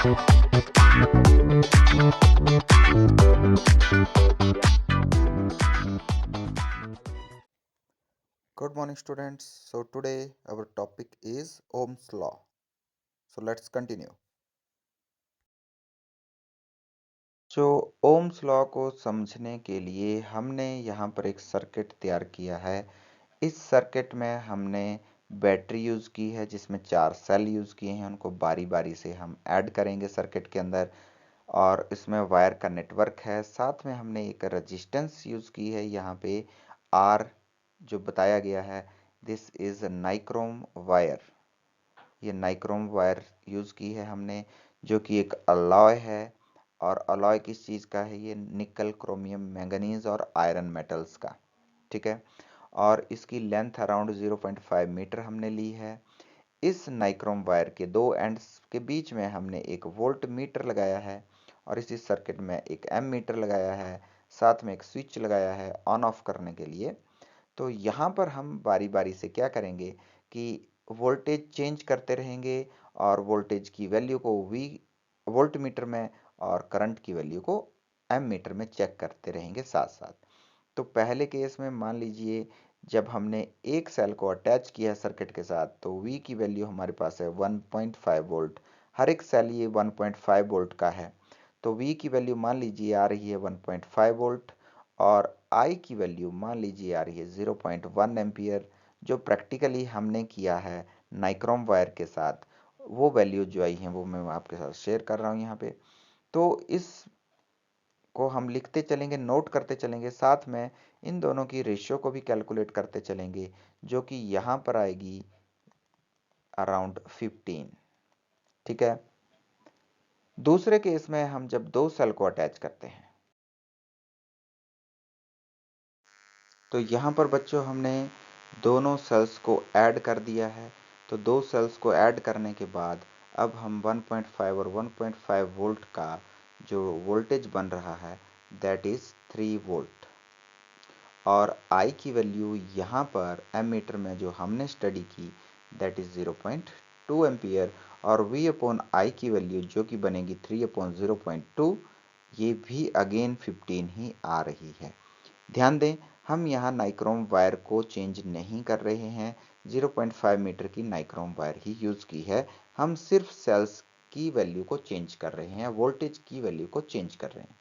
Good morning, students. So today our topic is Ohm's law. So let's continue. जो Ohm's law को समझने के लिए हमने यहाँ पर एक सर्किट तैयार किया है। इस सर्किट में हमने बैटरी यूज़ की है जिसमें 4 सेल यूज़ किए हैं, उनको बारी बारी से हम ऐड करेंगे सर्किट के अंदर। और इसमें वायर का नेटवर्क है, साथ में हमने एक रेजिस्टेंस यूज़ की है यहाँ पे R जो बताया गया है। दिस इज़ नाइक्रोम वायर, ये नाइक्रोम वायर यूज़ की है हमने, जो कि एक अलॉय है। और अलॉय किस चीज़ का है? ये निकल, क्रोमियम, मैंगनीज और आयरन मेटल्स का, ठीक है। और इसकी लेंथ अराउंड 0.5 मीटर हमने ली है। इस नाइक्रोम वायर के दो एंड्स के बीच में हमने एक वोल्ट मीटर लगाया है और इसी सर्किट में एक एम मीटर लगाया है, साथ में एक स्विच लगाया है ऑन ऑफ करने के लिए। तो यहाँ पर हम बारी बारी से क्या करेंगे कि वोल्टेज चेंज करते रहेंगे और वोल्टेज की वैल्यू को वी वोल्ट मीटर में और करंट की वैल्यू को एम मीटर में चेक करते रहेंगे साथ साथ। तो पहले केस में मान लीजिए जब हमने एक सेल को अटैच किया सर्किट के साथ तो V की वैल्यू हमारे पास है 1.5 वोल्ट। हर एक सेल ये 1.5 वोल्ट का है, तो V की वैल्यू मान लीजिए आ रही है 1.5 वोल्ट और I की वैल्यू मान लीजिए आ रही है 0.1 एम्पियर। जो प्रैक्टिकली हमने किया है नाइक्रोम वायर के साथ, वो वैल्यू जो आई हैं वो मैं आपके साथ शेयर कर रहा हूँ यहाँ पे। तो इस को हम लिखते चलेंगे, नोट करते चलेंगे, साथ में इन दोनों की रेशियो को भी कैलकुलेट करते चलेंगे, जो कि यहाँ पर आएगी अराउंड 15, ठीक है। दूसरे केस में हम जब दो सेल को अटैच करते हैं तो यहाँ पर बच्चों हमने दोनों सेल्स को ऐड कर दिया है। तो दो सेल्स को ऐड करने के बाद अब हम 1.5 और 1.5 वोल्ट का जो वोल्टेज बन रहा है दैट इज 3 वोल्ट। और I की वैल्यू यहाँ पर एमीटर में जो हमने स्टडी की दैट इज 0.2 एम्पियर और V अपॉन I की वैल्यू जो कि बनेगी 3 अपॉन 0.2, ये भी अगेन 15 ही आ रही है। ध्यान दें हम यहाँ नाइक्रोम वायर को चेंज नहीं कर रहे हैं, 0.5 मीटर की नाइक्रोम वायर ही यूज़ की है। हम सिर्फ सेल्स की वैल्यू को चेंज कर रहे हैं, वोल्टेज की वैल्यू को चेंज कर रहे हैं।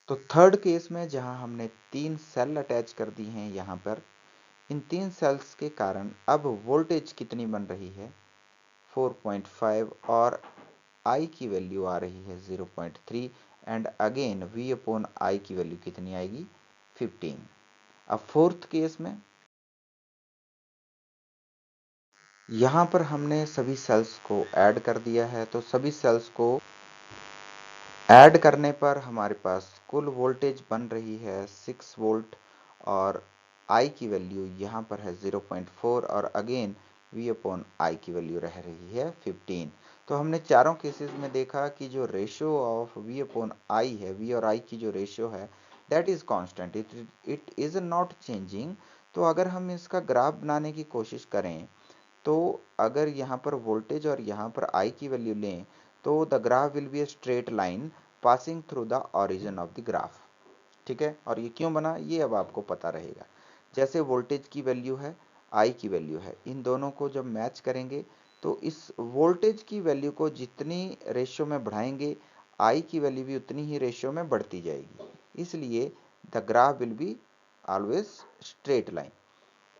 तो थर्ड केस में जहां हमने 3 सेल अटैच कर दी हैं यहाँ पर, इन 3 सेल्स के कारण अब वोल्टेज कितनी बन रही है 4.5 और I की वैल्यू आ रही है 0.3 and again V upon I की वैल्यू कितनी आएगी 15। अब फोर्थ केस में यहाँ पर हमने सभी सेल्स को ऐड कर दिया है। तो सभी सेल्स को ऐड करने पर हमारे पास कुल वोल्टेज बन रही है 6 वोल्ट और I की वैल्यू यहाँ पर है 0.4 और अगेन V अपॉन I की वैल्यू रह रही है 15। तो हमने चारों केसेस में देखा कि जो ratio of V upon I है, V और I की जो रेशियो है that is constant, it is not changing. तो अगर हम इसका ग्राफ बनाने की कोशिश करें तो अगर यहाँ पर वोल्टेज और यहाँ पर I की वैल्यू लें तो the graph will be a straight line passing through the origin of the graph, ठीक है। और ये क्यों बना ये अब आपको पता रहेगा। जैसे वोल्टेज की वैल्यू है, I की वैल्यू है, इन दोनों को जब मैच करेंगे तो इस वोल्टेज की वैल्यू को जितनी रेशियो में बढ़ाएंगे I की वैल्यू भी उतनी ही रेशियो में बढ़ती जाएगी, इसलिए the graph will be always straight line.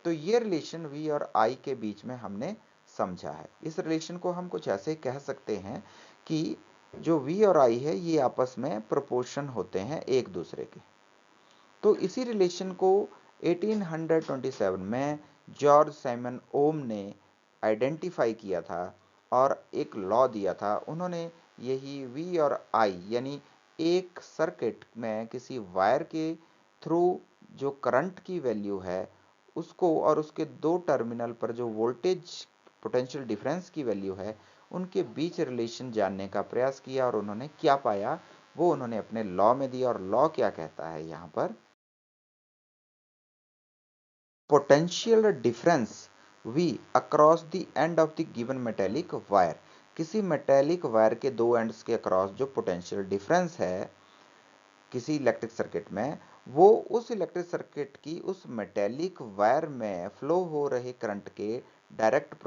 तो ये रिलेशन V और I के बीच में हमने समझा है। इस रिलेशन को हम कुछ ऐसे कह सकते हैं कि जो V और I है ये आपस में प्रोपोर्शन होते हैं एक दूसरे के। तो इसी रिलेशन को 1827 में जॉर्ज साइमन ओम ने आइडेंटिफाई किया था और एक लॉ दिया था। उन्होंने यही V और I यानी एक सर्किट में किसी वायर के थ्रू जो करंट की वैल्यू है उसको और उसके दो टर्मिनल पर जो वोल्टेज पोटेंशियल डिफरेंस की वैल्यू है उनके बीच रिलेशन जानने का प्रयास किया और उन्होंने क्या पाया वो उन्होंने अपने लॉ में दिया। और लॉ क्या कहता है यहाँ पर, potential difference V across the end of the given metallic wire, किसी मेटेलिक वायर के दो एंड्स के अक्रॉस जो पोटेंशियल डिफरेंस है किसी इलेक्ट्रिक सर्किट में, वो उस इलेक्ट्रिक सर्किट की उस मेटेलिक वायर में फ्लो हो रहे करंट के डायरेक्टली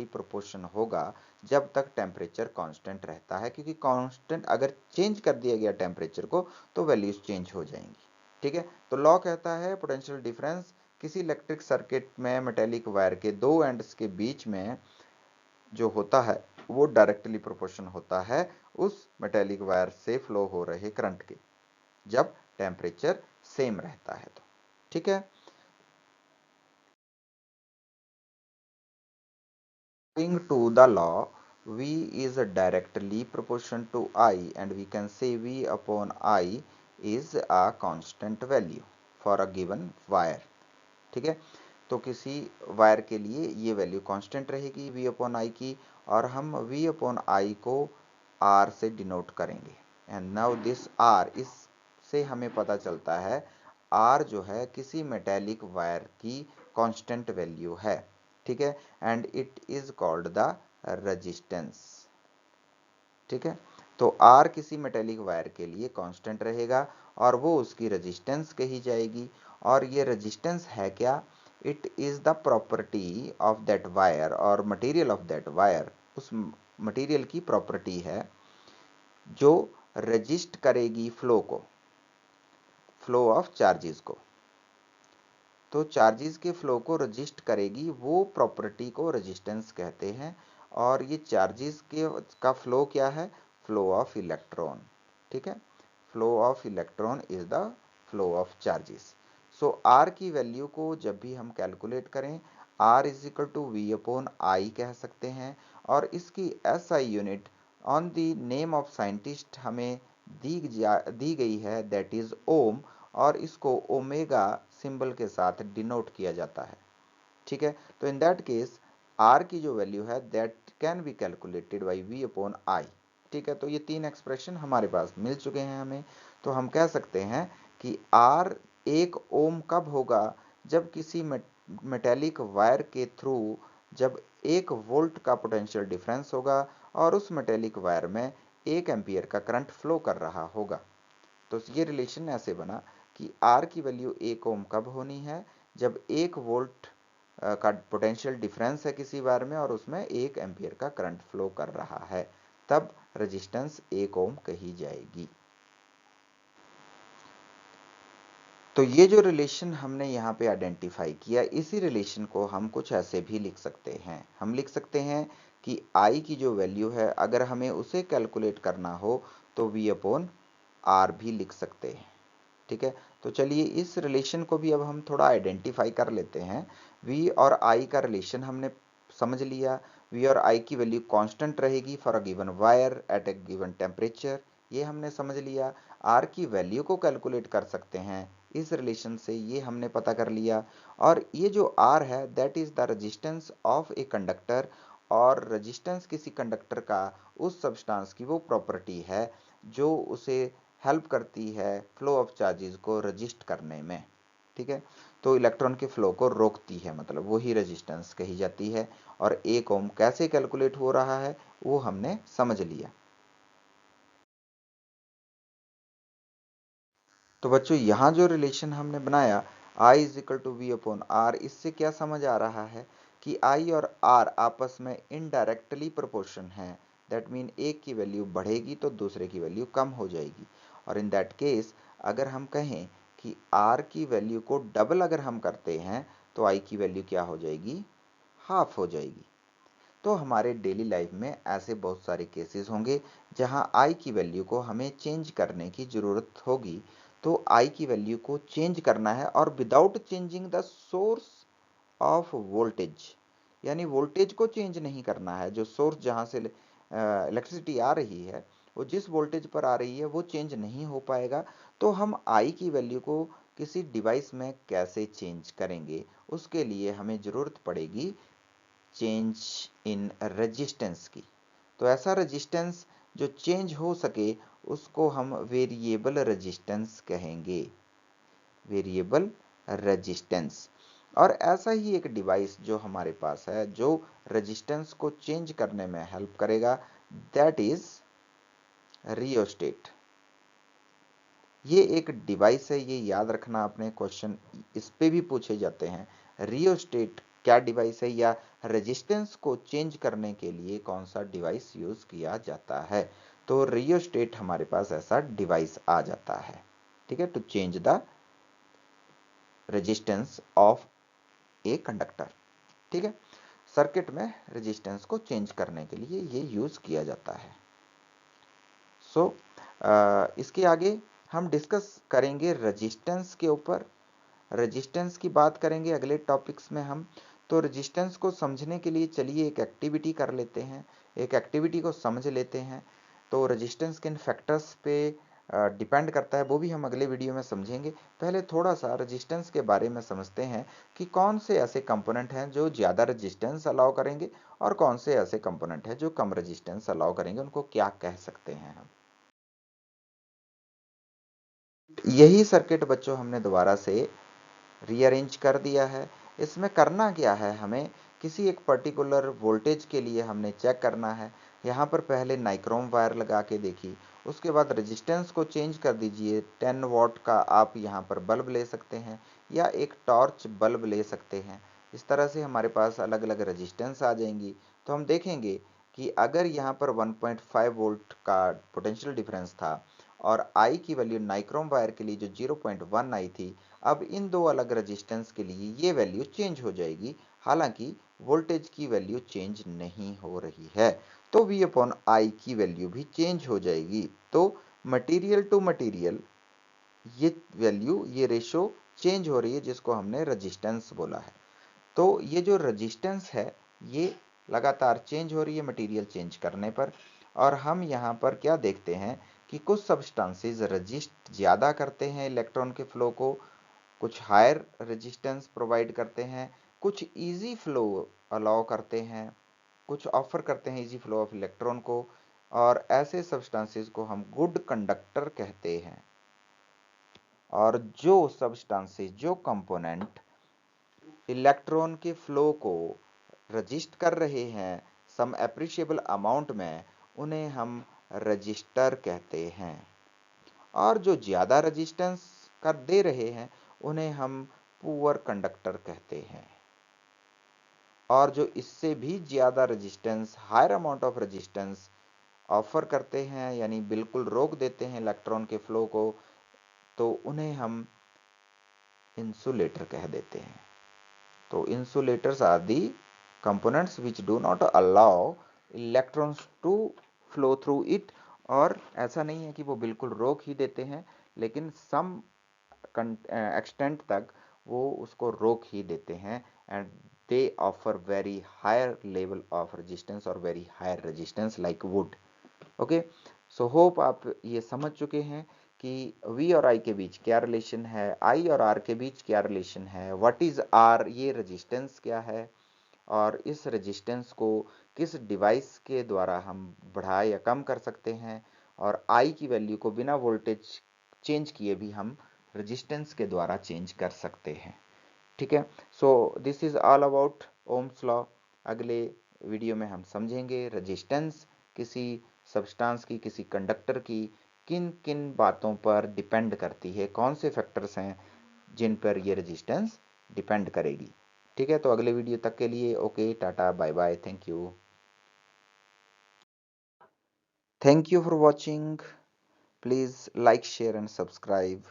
प्रोपोर्शन होगा जब तक टेम्परेचर कांस्टेंट रहता है, क्योंकि कांस्टेंट अगर चेंज कर दिया गया टेम्परेचर को तो वैल्यूज चेंज हो जाएंगी। ठीक है, तो लॉ कहता है पोटेंशियल डिफरेंस किसी इलेक्ट्रिक सर्किट में मेटेलिक वायर के दो एंड्स के बीच में जो होता है वो डायरेक्टली प्रोपोर्शन होता है उस मेटेलिक वायर से फ्लो हो रहे करंट के, जब टेम्परेचर सेम रहता है तो। ठीक है, according to the law, V is directly proportional to I, and we can say V upon I is a constant value for a given wire। ठीक है, तो किसी वायर के लिए ये वैल्यू कांस्टेंट रहेगी V अपॉन आई की, और हम V अपॉन आई को R से डिनोट करेंगे। एंड नाउ दिस R, इससे हमें पता चलता है R जो है किसी मेटेलिक वायर की कांस्टेंट वैल्यू है। ठीक है, and it is called the resistance. ठीक है, तो R किसी मेटेलिक वायर के लिए कांस्टेंट रहेगा और वो उसकी रेजिस्टेंस कही जाएगी। और ये रेजिस्टेंस है क्या? It is the property of that wire और मटेरियल ऑफ दैट वायर, उस मटेरियल की प्रॉपर्टी है जो रजिस्ट करेगी फ्लो ऑफ चार्जेस को। तो चार्जेस के फ्लो को रजिस्ट करेगी, वो प्रॉपर्टी को रेजिस्टेंस कहते हैं। और ये चार्जेस के का फ्लो क्या है? Flow of electron. ठीक है, flow of electron is the flow of charges. So R की वैल्यू को जब भी हम कैलकुलेट करें, R is equal to V upon I कह सकते हैं। और इसकी S I unit on the name of scientist हमें दी गई है, दैट इज ओम, और इसको ओमेगा सिंबल के साथ डिनोट किया जाता है। ठीक है, तो इन दैट केस आर की जो वैल्यू है that can be calculated by V upon I. ठीक है, तो ये तीन एक्सप्रेशन हमारे पास मिल चुके हैं हमें। तो हम कह सकते हैं कि आर 1 ओम कब होगा? जब किसी मेटेलिक वायर के थ्रू जब 1 वोल्ट का पोटेंशियल डिफरेंस होगा और उस मेटेलिक वायर में 1 एम्पियर का करंट फ्लो कर रहा होगा। तो ये रिलेशन ऐसे बना कि R की वैल्यू 1 ओम कब होनी है? जब 1 वोल्ट का पोटेंशियल डिफरेंस है किसी वायर में और उसमें 1 एम्पियर का करंट फ्लो कर रहा है, तब रेजिस्टेंस 1 ओम कही जाएगी। तो ये जो रिलेशन हमने यहाँ पे आइडेंटिफाई किया, इसी रिलेशन को हम कुछ ऐसे भी लिख सकते हैं। हम लिख सकते हैं कि I की जो वैल्यू है अगर हमें उसे कैलकुलेट करना हो तो V अपॉन R भी लिख सकते हैं। ठीक है, तो चलिए इस रिलेशन को भी अब हम थोड़ा आइडेंटिफाई कर लेते हैं। V और I का रिलेशन हमने समझ लिया। V और I की वैल्यू कांस्टेंट रहेगी for a given wire eight A given temperature, ये हमने समझ लिया। R की वैल्यू को कैलकुलेट कर सकते हैं इस रिलेशन से, ये हमने पता कर लिया। और ये जो R है that is the resistance of a conductor, और रेजिस्टेंस किसी कंडक्टर का उस सब्सटेंस की वो प्रॉपर्टी है जो उसे हेल्प करती है फ्लो ऑफ चार्जेस को रजिस्ट करने में। ठीक है, तो इलेक्ट्रॉन के फ्लो को रोकती है, मतलब वही रेजिस्टेंस कही जाती है। और 1 ओम कैसे कैलकुलेट हो रहा है वो हमने समझ लिया। तो बच्चों यहाँ जो रिलेशन हमने बनाया I is equal to V upon R, इससे क्या समझ आ रहा है कि I और R आपस में इनडायरेक्टली प्रोपोर्शन है। दैट मीन एक की वैल्यू बढ़ेगी तो दूसरे की वैल्यू कम हो जाएगी। और इन दैट केस अगर हम कहें कि R की वैल्यू को डबल अगर हम करते हैं तो I की वैल्यू क्या हो जाएगी? हाफ हो जाएगी। तो हमारे डेली लाइफ में ऐसे बहुत सारे केसेस होंगे जहां I की वैल्यू को हमें चेंज करने की ज़रूरत होगी। तो I की वैल्यू को चेंज करना है और without changing the source of voltage, यानी वोल्टेज को चेंज नहीं करना है। जो सोर्स जहां से इलेक्ट्रिसिटी आ रही है वो जिस वोल्टेज पर आ रही है वो चेंज नहीं हो पाएगा। तो हम I की वैल्यू को किसी डिवाइस में कैसे चेंज करेंगे? उसके लिए हमें ज़रूरत पड़ेगी चेंज इन रेजिस्टेंस की। तो ऐसा रेजिस्टेंस जो चेंज हो सके उसको हम वेरिएबल रेजिस्टेंस कहेंगे, वेरिएबल रेजिस्टेंस। और ऐसा ही एक डिवाइस जो हमारे पास है जो रेजिस्टेंस को चेंज करने में हेल्प करेगा, दैट इज रियोस्टेट। ये एक डिवाइस है, ये याद रखना आपने, क्वेश्चन इस पे भी पूछे जाते हैं। रियोस्टेट क्या डिवाइस है, या रेजिस्टेंस को चेंज करने के लिए कौन सा डिवाइस यूज किया जाता है। तो रियोस्टेट हमारे पास ऐसा डिवाइस आ जाता है, ठीक है, to change the resistance of a conductor. ठीक है, सर्किट में रेजिस्टेंस को चेंज करने के लिए ये यूज किया जाता है। सो इसके आगे हम डिस्कस करेंगे रेजिस्टेंस के ऊपर। रेजिस्टेंस की बात करेंगे अगले टॉपिक्स में हम। तो रेजिस्टेंस को समझने के लिए चलिए एक एक्टिविटी कर लेते हैं, एक एक्टिविटी को समझ लेते हैं। तो रेजिस्टेंस किन फैक्टर्स पे डिपेंड करता है वो भी हम अगले वीडियो में समझेंगे। पहले थोड़ा सा रेजिस्टेंस के बारे में समझते हैं कि कौन से ऐसे कंपोनेंट हैं जो ज़्यादा रेजिस्टेंस अलाउ करेंगे और कौन से ऐसे कंपोनेंट हैं जो कम रेजिस्टेंस अलाउ करेंगे, उनको क्या कह सकते हैं हम। यही सर्किट बच्चों हमने दोबारा से रीअरेंज कर दिया है। इसमें करना क्या है, हमें किसी एक पर्टिकुलर वोल्टेज के लिए हमने चेक करना है। यहाँ पर पहले नाइक्रोम वायर लगा के देखी, उसके बाद रेजिस्टेंस को चेंज कर दीजिए। 10 वॉट का आप यहाँ पर बल्ब ले सकते हैं या एक टॉर्च बल्ब ले सकते हैं। इस तरह से हमारे पास अलग अलग रेजिस्टेंस आ जाएंगी। तो हम देखेंगे कि अगर यहाँ पर 1.5 वोल्ट का पोटेंशियल डिफरेंस था और आई की वैल्यू नाइक्रोम वायर के लिए जो 0.1 आई थी, अब इन दो अलग रेजिस्टेंस के लिए ये वैल्यू चेंज हो जाएगी, हालांकि वोल्टेज की वैल्यू चेंज नहीं हो रही है। तो V अपॉन आई की वैल्यू भी चेंज हो जाएगी। तो मटेरियल टू मटेरियल ये वैल्यू, ये रेशो चेंज हो रही है, जिसको हमने रेजिस्टेंस बोला है। तो ये जो रेजिस्टेंस है ये लगातार चेंज हो रही है मटेरियल चेंज करने पर। और हम यहाँ पर क्या देखते हैं कि कुछ सब्सटेंसेस रेजिस्ट ज़्यादा करते हैं इलेक्ट्रॉन के फ्लो को, कुछ हायर रेजिस्टेंस प्रोवाइड करते हैं, कुछ इजी फ्लो अलाउ करते हैं, कुछ ऑफर करते हैं इजी फ्लो ऑफ इलेक्ट्रॉन को, और ऐसे सब्सटेंसेस को हम गुड कंडक्टर कहते हैं। और जो सब्सटेंसेस, जो कंपोनेंट इलेक्ट्रॉन के फ्लो को रजिस्ट कर रहे हैं सम एप्रिशिएबल अमाउंट में, उन्हें हम रजिस्टर कहते हैं। और जो ज़्यादा रजिस्टेंस कर दे रहे हैं उन्हें हम पुअर कंडक्टर कहते हैं। और जो इससे भी ज़्यादा resistance, higher amount of resistance offer करते हैं, यानी बिल्कुल रोक देते हैं इलेक्ट्रॉन के फ्लो को, तो उन्हें हम इंसुलेटर कह देते हैं। तो insulators are the components which do not allow electrons to flow through it. और ऐसा नहीं है कि वो बिल्कुल रोक ही देते हैं, लेकिन सम एक्सटेंट तक वो उसको रोक ही देते हैं, and they offer very higher level of resistance और very higher resistance like wood. Okay, so hope आप ये समझ चुके हैं कि V और I के बीच क्या रिलेशन है, I और R के बीच क्या रिलेशन है, व्हाट इज R, ये रेजिस्टेंस क्या है, और इस रेजिस्टेंस को किस डिवाइस के द्वारा हम बढ़ा या कम कर सकते हैं, और I की वैल्यू को बिना वोल्टेज चेंज किए भी हम रेजिस्टेंस के द्वारा चेंज कर सकते हैं। ठीक है, so this is all about Ohm's law. अगले वीडियो में हम समझेंगे रेजिस्टेंस किसी सब्सटेंस की, किसी कंडक्टर की किन किन बातों पर डिपेंड करती है, कौन से फैक्टर्स हैं जिन पर ये रेजिस्टेंस डिपेंड करेगी। ठीक है, तो अगले वीडियो तक के लिए okay, tata, bye bye, thank you. Thank you for watching. Please like, share and subscribe.